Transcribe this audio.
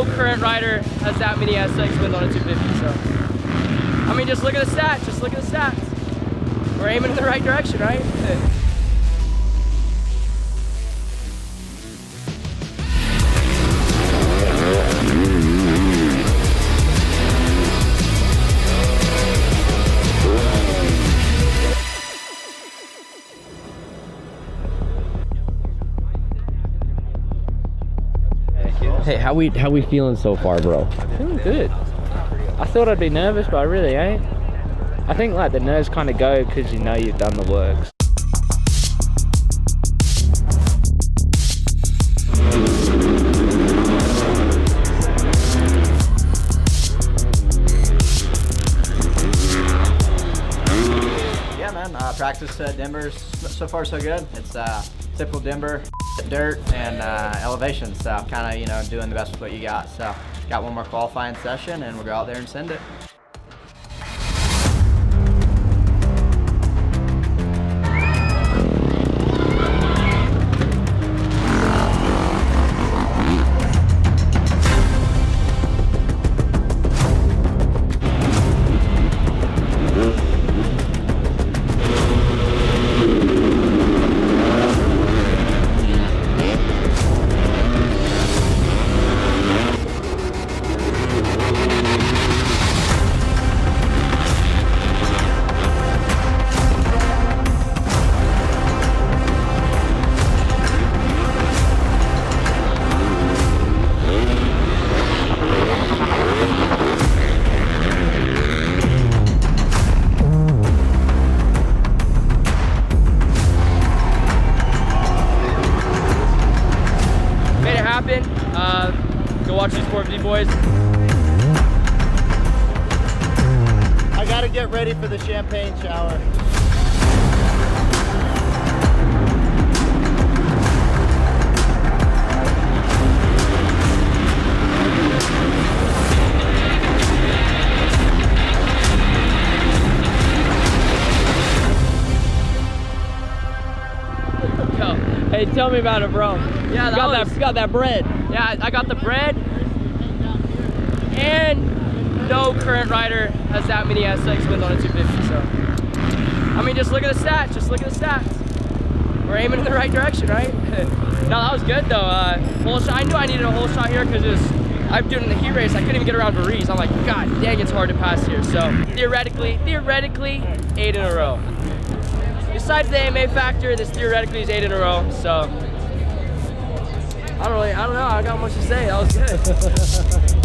no current rider has that many SX wins on a 250. So, I mean, just look at the stats. Just look at the stats. We're aiming in the right direction, right? Hey, how we feeling so far, bro? Feeling good. I thought I'd be nervous, but I really ain't. I think like the nerves kind of go because you know you've done the work. Yeah, man. Practice at Denver's so far so good. It's typical Denver, dirt and elevation. So kind of, you know, doing the best with what you got. So got one more qualifying session and we'll go out there and send it. Go watch these 450 boys. I gotta get ready for the champagne shower. Hey, tell me about it, bro. Yeah, got that bread. Yeah, I got the bread. And no current rider has that many SX wins on a 250. So, I mean, just look at the stats. Just look at the stats. We're aiming in the right direction, right? No, that was good though. Whole shot. I knew I needed a whole shot here because I'm doing the heat race. I couldn't even get around Varese. I'm like, God dang, it's hard to pass here. So theoretically, 8 in a row. Besides the AMA factor, this theoretically is 8 in a row. So I don't know. I got much to say. That was good.